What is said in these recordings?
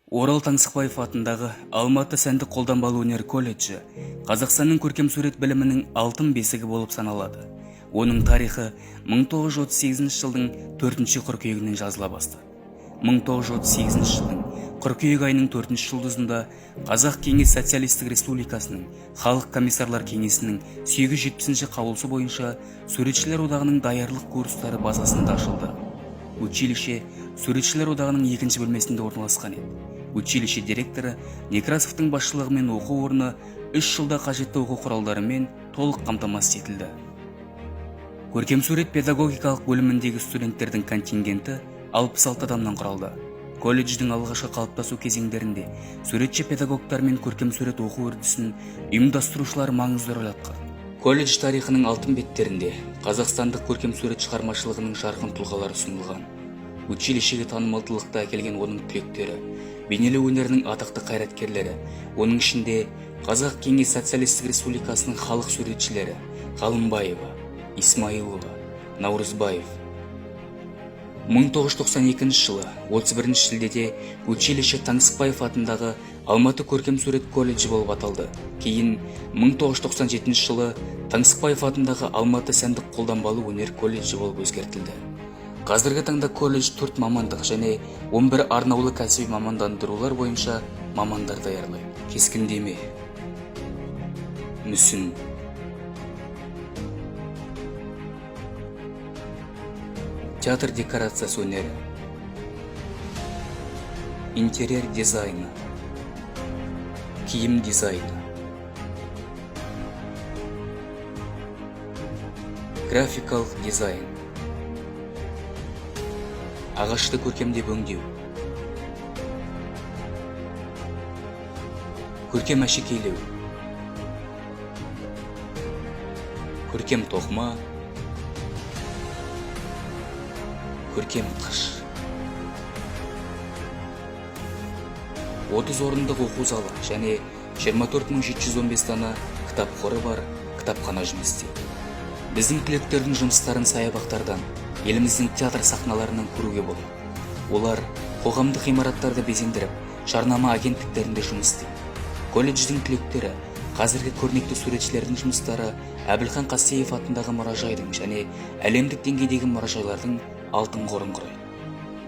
Орал Тансықбаев атындағы Алматы сәндік-қолданбалы өнер колледжі Қазақстанның көркем сурет білімінің алтын бесігі болып саналады. Оның тарихы 1938 жылдың 4 қыркүйегінен жазыла бастады. 1938 жылдың қыркүйек айының 4 жұлдызында Қазақ Кеңес Социалистік Республикасының Халық комиссарлар кеңесінің 870 қаулысы бойынша суретшілер одағының даярлық курстары базасында ашылды. Училище суретшілер одағының екінші бөлмесінде орналасқан еді. Училище директоры Некрасовтың басшылығымен оқу орны 3 жылда қажетті оқу құралдарымен толық қамтамасыз етілді. Көркем сурет педагогикалық бөліміндегі студенттердің контингенті 66 адамнан құралды. Колледждің алғашқы қалыптасу кезеңдерінде суретші педагогтар мен көркем сурет оқу үрдісін ұйымдастырушылар маңызды рөл атқарды. Колледж тарихының алтын беттерінде қазақстандық көркем сурет шығармашылығының жарқын тұлғалары ұсынылған. Училищеге танымалдылықты әкелген оның түлектері, бейнелеу өнерінің атақты қайраткерлері, оның ішінде Қазақ Кеңес Социалистік Республикасының халық суретшілері Ғалымбаева, Исмаилова, Наурызбаев. 1992 жылы 31 шілдеде училище Тансықбаев атындағы Алматы көркем сурет колледжі болып аталды. Кейін 1997 жылы Тансықбаев атындағы Алматы сәндік-қолданбалы өнер колледжі болып өзгертілді. Қазіргі таңда колледж 4 мамандық және 11 арнаулы кәсіби мамандандырулар бойынша мамандар даярлайды. Кескіндеме, мүсін, театр декорациясы өнері, интерьер дизайны, киім дизайны, графикалық дизайн, ағашты көркемдеп өңдеу, көркем әшекейлеу, көркем тоқыма, көркем қыш. 30 орындық оқу залы және 24715 дана кітап қоры бар кітапхана жұмыс істейді. Біздің түлектердің жұмыстарын саябақтардан, еліміздің театр сахналарынан көруге болады. Олар қоғамдық ғимараттарды безендіріп, жарнама агенттіктерінде жұмыс істейді. Колледждің түлектері қазіргі көрнекті суретшілердің жұмыстары Әбілхан Қастеев атындағы мұражайдың және әлемдік деңгейдегі мұражайлардың алтын қорын құрайды.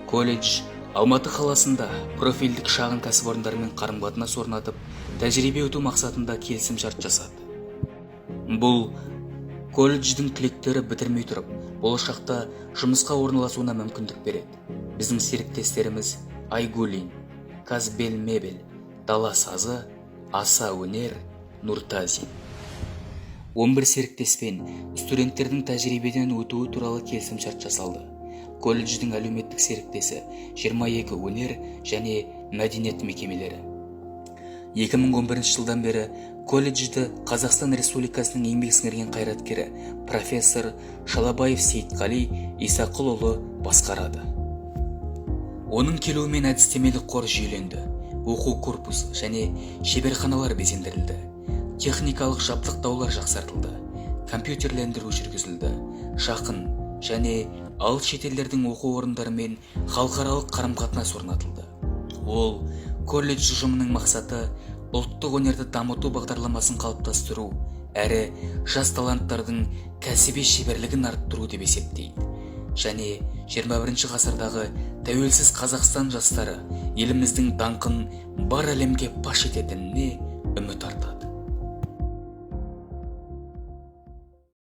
Колледж Алматы қаласында профильдік шағын кәсіпорындармен қарым-қатынас орнатып, тәжірибе өту мақсатында келісім-шарт жасады. Бұл колледждің түлектері бітірмей тұрып, болашақта жұмысқа орналасуына мүмкіндік береді. Біздің серіктестеріміз Айгулин, Казбел мебель, Дала сазы, Аса өнер, Нұртазин. 11 серіктеспен студенттердің тәжірибеден өтуі туралы келісім-шарт жасалды. Колледждің әлеуметтік серіктесі 22 өнер және мәдениет мекемелері. 2011 жылдан бері колледжді Қазақстан Республикасының еңбек сіңірген қайраткері профессор Шалабаев Сейтқали Исақұлұлы басқарады. Оның келуімен әдістемелік қор жүйеленді, оқу корпусы және шеберханалар безендірілді, техникалық жабдықтаулар жақсартылды, компьютерлендіру жүргізілді, жақын және алыс шетелдердің оқу орындарымен халықаралық қарым-қатынас орнатылды. Ол колледж ұжымының мақсаты ұлттық өнерді дамыту бағдарламасын қалыптастыру әрі жас таланттардың кәсіби шеберлігін арттыру деп есептейді. Және 21 ғасырдағы тәуелсіз Қазақстан жастары еліміздің даңқын бар әлемге паш ететініне